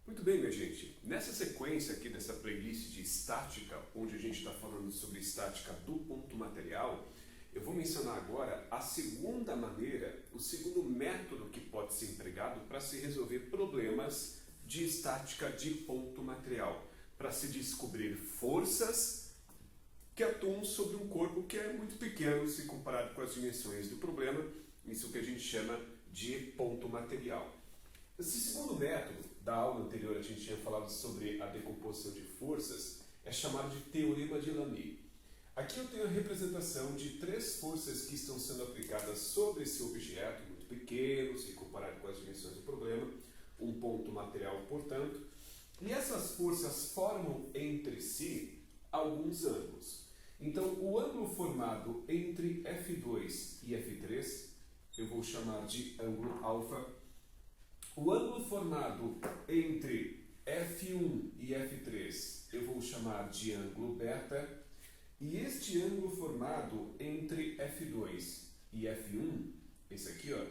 Muito bem, minha gente. Nessa sequência aqui dessa playlist de estática, onde a gente está falando sobre estática do ponto material, eu vou mencionar agora a segunda maneira, o segundo método que pode ser empregado para se resolver problemas de estática de ponto material, para se descobrir forças que atuam sobre um corpo que é muito pequeno se comparado com as dimensões do problema, isso que a gente chama de ponto material. Esse segundo método, da aula anterior a gente tinha falado sobre a decomposição de forças, é chamado de teorema de Lamy. Aqui eu tenho a representação de três forças que estão sendo aplicadas sobre esse objeto, muito pequeno, se comparado com as dimensões do problema, um ponto material, portanto, e essas forças formam entre si alguns ângulos. Então, o ângulo formado entre F2 e F3, eu vou chamar de ângulo alfa. O ângulo formado entre F1 e F3 eu vou chamar de ângulo beta, e este ângulo formado entre F2 e F1, esse aqui, ó,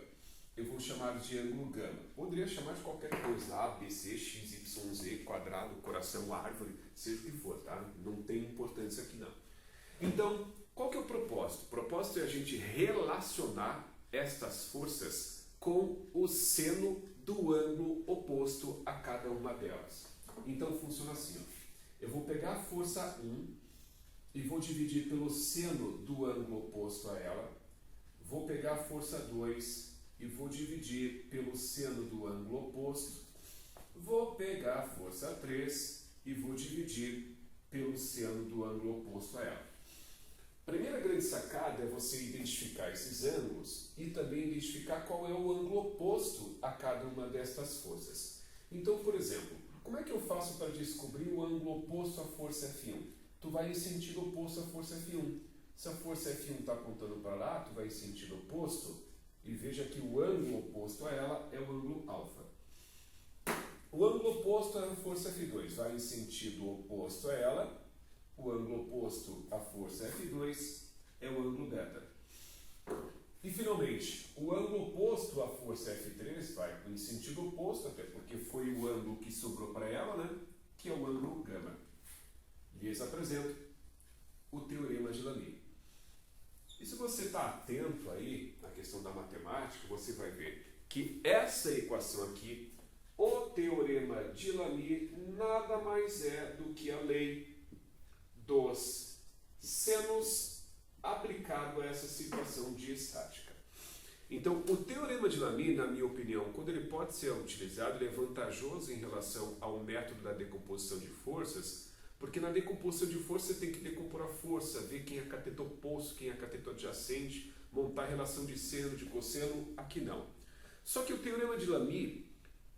eu vou chamar de ângulo gama. Poderia chamar de qualquer coisa, A, B, C, X, Y, Z, quadrado, coração, árvore, seja o que for, tá? Não tem importância aqui não. Então, qual que é o propósito? O propósito é a gente relacionar estas forças com o seno do ângulo oposto a cada uma delas. Então funciona assim, ó. Eu vou pegar a força 1 e vou dividir pelo seno do ângulo oposto a ela. Vou pegar a força 2 e vou dividir pelo seno do ângulo oposto. Vou pegar a força 3 e vou dividir pelo seno do ângulo oposto a ela. A primeira grande sacada é você identificar esses ângulos e também identificar qual é o ângulo oposto a cada uma destas forças. Então, por exemplo, como é que eu faço para descobrir o ângulo oposto à força F1? Tu vai em sentido oposto à força F1. Se a força F1 está apontando para lá, tu vai em sentido oposto e veja que o ângulo oposto a ela é o ângulo alfa. O ângulo oposto à força F2 vai em sentido oposto a ela. O ângulo oposto à força F2 é o ângulo beta. E finalmente, o ângulo oposto à força F3 vai em sentido oposto, até porque foi o ângulo que sobrou para ela, né? Que é o ângulo gama. Lhes apresento o teorema de Lamy. E se você está atento aí na questão da matemática, você vai ver que essa equação aqui, o teorema de Lamy, nada mais é do que a lei dos senos aplicado a essa situação de estática. Então, o teorema de Lamy, na minha opinião, quando ele pode ser utilizado, ele é vantajoso em relação ao método da decomposição de forças, porque na decomposição de força você tem que decompor a força, ver quem é cateto oposto, quem é cateto adjacente, montar a relação de seno, de cosseno, aqui não. Só que o teorema de Lamy,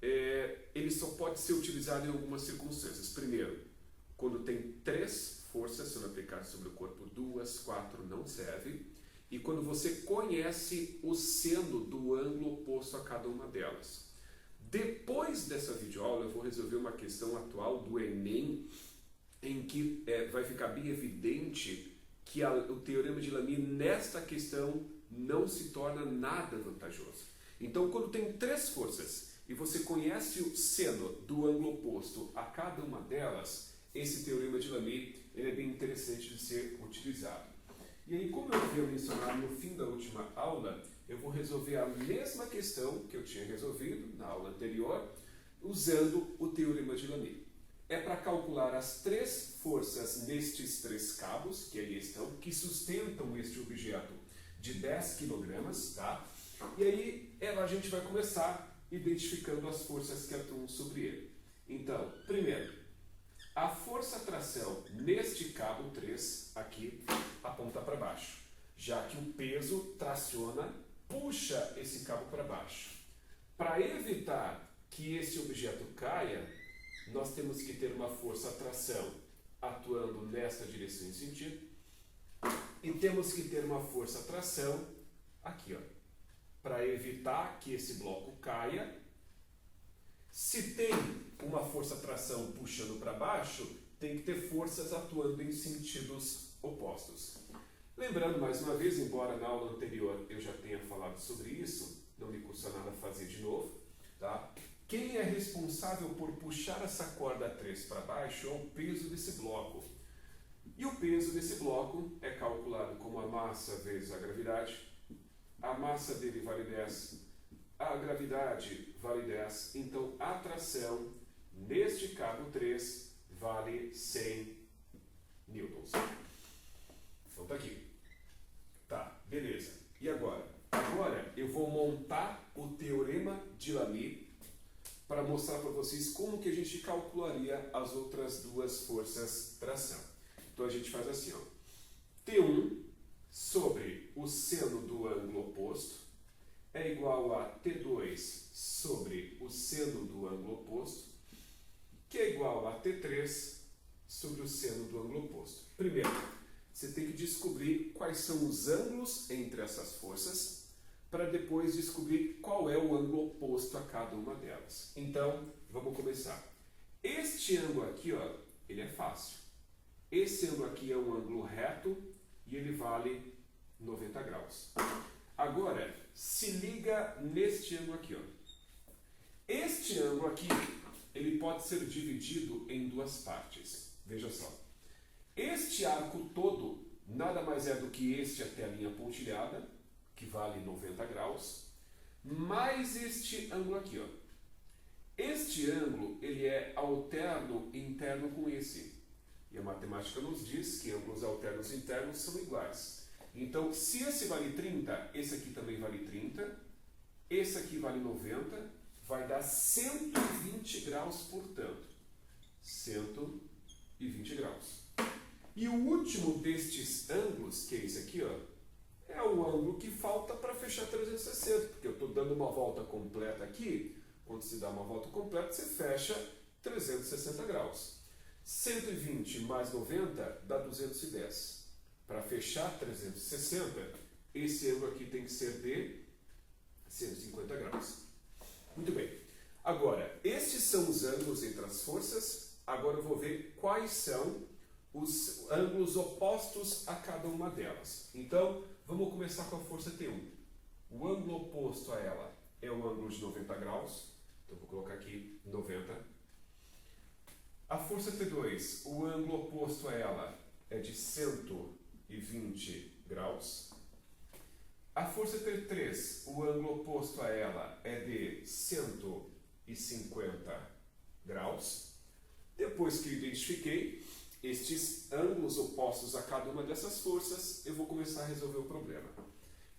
ele só pode ser utilizado em algumas circunstâncias. Primeiro, quando tem três forças sendo aplicadas sobre o corpo, 2, 4 não serve. E quando você conhece o seno do ângulo oposto a cada uma delas. Depois dessa videoaula eu vou resolver uma questão atual do Enem, em que vai ficar bem evidente que o teorema de Lamy nesta questão não se torna nada vantajoso. Então, quando tem três forças e você conhece o seno do ângulo oposto a cada uma delas, esse teorema de Lamy ele é bem interessante de ser utilizado. E aí, como eu havia mencionado no fim da última aula, eu vou resolver a mesma questão que eu tinha resolvido na aula anterior, usando o teorema de Lamy. É para calcular as três forças nestes três cabos, que aí estão, que sustentam este objeto de 10 kg, tá? E aí a gente vai começar identificando as forças que atuam sobre ele. Então, primeiro, a força-tração neste cabo 3, aqui, aponta para baixo, já que o peso traciona, puxa esse cabo para baixo. Para evitar que esse objeto caia, nós temos que ter uma força-tração atuando nesta direção e sentido, e temos que ter uma força-tração aqui, ó, para evitar que esse bloco caia. Se tem uma força-tração puxando para baixo, tem que ter forças atuando em sentidos opostos. Lembrando mais uma vez, embora na aula anterior eu já tenha falado sobre isso, não me custa nada fazer de novo, tá? Quem é responsável responsável por puxar essa corda 3 para baixo é o peso desse bloco. E o peso desse bloco é calculado como a massa vezes a gravidade. A massa dele vale 10, a gravidade vale 10, então a tração neste cabo 3 vale 100 newtons. Então tá aqui. Tá, beleza. E agora? Agora eu vou montar o teorema de Lamy para mostrar para vocês como que a gente calcularia as outras duas forças tração. Então a gente faz assim, ó. T1 sobre o seno do ângulo oposto é igual a T2 sobre o seno do ângulo oposto, que é igual a T3 sobre o seno do ângulo oposto. Primeiro, você tem que descobrir quais são os ângulos entre essas forças, para depois descobrir qual é o ângulo oposto a cada uma delas. Então, vamos começar. Este ângulo aqui, ó, ele é fácil. Esse ângulo aqui é um ângulo reto e ele vale 90 graus. Agora, se liga neste ângulo aqui, ó. Este ângulo aqui, ele pode ser dividido em duas partes. Veja só. Este arco todo nada mais é do que este até a linha pontilhada, que vale 90 graus, mais este ângulo aqui, ó. Este ângulo, ele é alterno interno com esse. E a matemática nos diz que ângulos alternos internos são iguais. Então, se esse vale 30, esse aqui também vale 30, esse aqui vale 90, vai dar 120 graus, portanto. 120 graus. E o último destes ângulos, que é esse aqui, ó, é o ângulo que falta para fechar 360, porque eu estou dando uma volta completa aqui. Quando se dá uma volta completa, você fecha 360 graus. 120 mais 90 dá 210. Para fechar 360, esse ângulo aqui tem que ser de 150 graus. Muito bem. Agora, estes são os ângulos entre as forças. Agora eu vou ver quais são os ângulos opostos a cada uma delas. Então, vamos começar com a força T1. O ângulo oposto a ela é o ângulo de 90 graus. Então, vou colocar aqui 90. A força T2, o ângulo oposto a ela é de 120 graus. A força T3, o ângulo oposto a ela é de 150 graus. Depois que eu identifiquei estes ângulos opostos a cada uma dessas forças, eu vou começar a resolver o problema.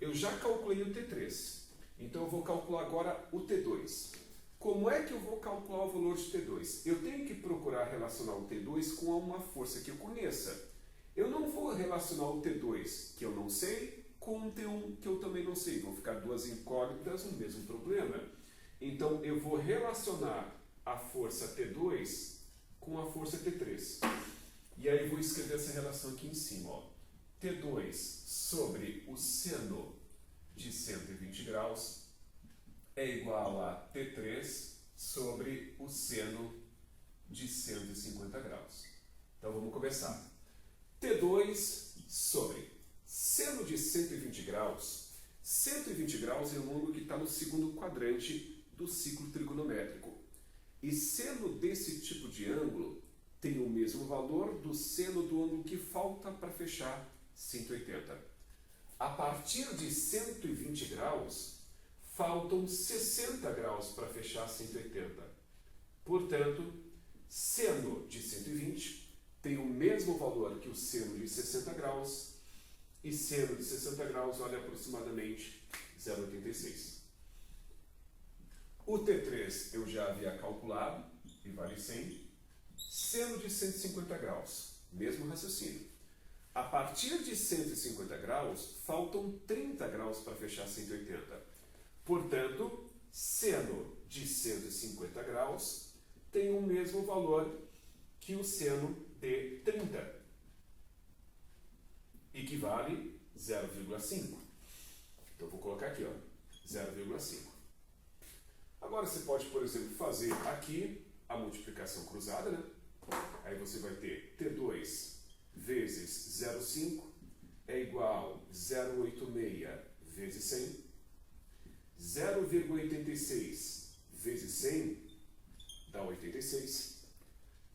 Eu já calculei o T3, então eu vou calcular agora o T2. Como é que eu vou calcular o valor de T2? Eu tenho que procurar relacionar o T2 com uma força que eu conheça. Eu não vou relacionar o T2, que eu não sei, com um T1, que eu também não sei. Vão ficar duas incógnitas no mesmo problema. Então, eu vou relacionar a força T2 com a força T3. E aí, vou escrever essa relação aqui em cima. Ó. T2 sobre o seno de 120 graus é igual a T3 sobre o seno de 150 graus. Então, vamos começar. T2 sobre seno de 120 graus. 120 graus é um ângulo que está no segundo quadrante do ciclo trigonométrico. E seno desse tipo de ângulo tem o mesmo valor do seno do ângulo que falta para fechar 180. A partir de 120 graus, faltam 60 graus para fechar 180. Portanto, seno de 120 tem o mesmo valor que o seno de 60 graus, e seno de 60 graus vale aproximadamente 0,86. O T3 eu já havia calculado, e vale 100. Seno de 150 graus, mesmo raciocínio. A partir de 150 graus, faltam 30 graus para fechar 180. Portanto, seno de 150 graus tem o mesmo valor que o seno de 30, e que vale 0,5. Então, vou colocar aqui, ó, 0,5. Agora, você pode, por exemplo, fazer aqui a multiplicação cruzada, né? Aí você vai ter T2 vezes 0,5 é igual a 0,86 vezes 100. 0,86 vezes 100 dá 86.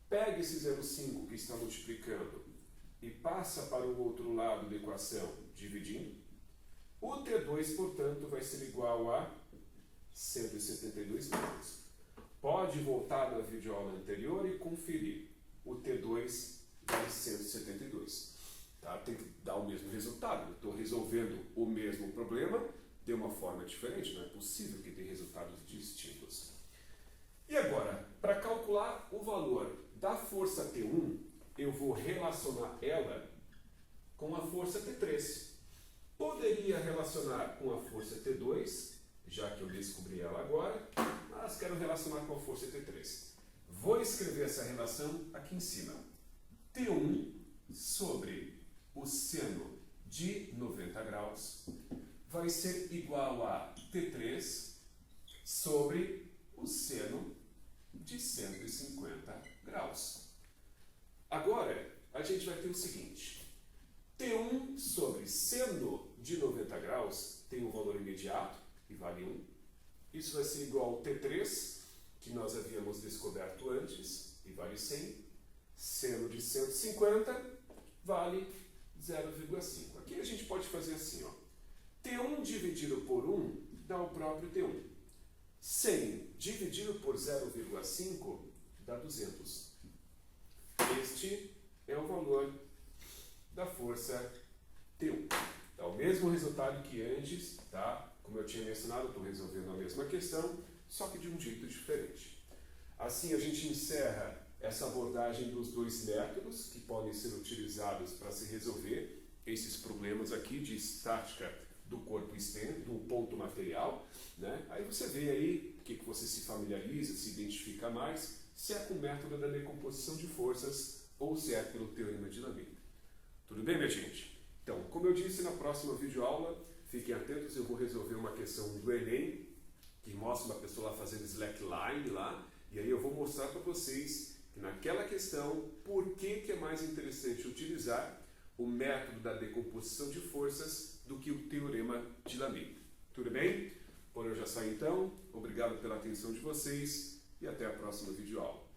Pega esse 0,5 que está multiplicando e passa para o outro lado da equação, dividindo. O T2, portanto, vai ser igual a 172 metros. Pode voltar na videoaula anterior e conferir. O T2 vale 172. Tá? Tem que dar o mesmo resultado. Eu estou resolvendo o mesmo problema de uma forma diferente. Não é possível que tenha resultados distintos. E agora, para calcular o valor da força T1, eu vou relacionar ela com a força T3. Poderia relacionar com a força T2, já que eu descobri ela agora, mas quero relacionar com a força T3. Vou escrever essa relação aqui em cima. T1 sobre o seno de 90 graus vai ser igual a T3 sobre o seno de 150 graus. Agora, a gente vai ter o seguinte. T1 sobre seno de 90 graus tem um valor imediato, e vale 1. Isso vai ser igual ao T3, que nós havíamos descoberto antes, e vale 100. Seno de 150 vale 0,5. Aqui a gente pode fazer assim, ó. T1 dividido por 1 dá o próprio T1. 100 dividido por 0,5 dá 200. Este é o valor da força T1. Dá o mesmo resultado que antes, tá? Como eu tinha mencionado, estou resolvendo a mesma questão, só que de um jeito diferente. Assim a gente encerra essa abordagem dos dois métodos que podem ser utilizados para se resolver esses problemas aqui de estática do corpo externo, do ponto material, né? Aí você vê aí o que você se familiariza, se identifica mais, se é com o método da decomposição de forças ou se é pelo teorema de Lamé. Tudo bem, minha gente? Então, como eu disse, na próxima videoaula, fiquem atentos, eu vou resolver uma questão do Enem, que mostra uma pessoa lá fazendo slackline lá, e aí eu vou mostrar para vocês que naquela questão, por que é mais interessante utilizar o método da decomposição de forças do que o teorema de Lamé. Tudo bem? Por hoje é só então, obrigado pela atenção de vocês e até a próxima videoaula.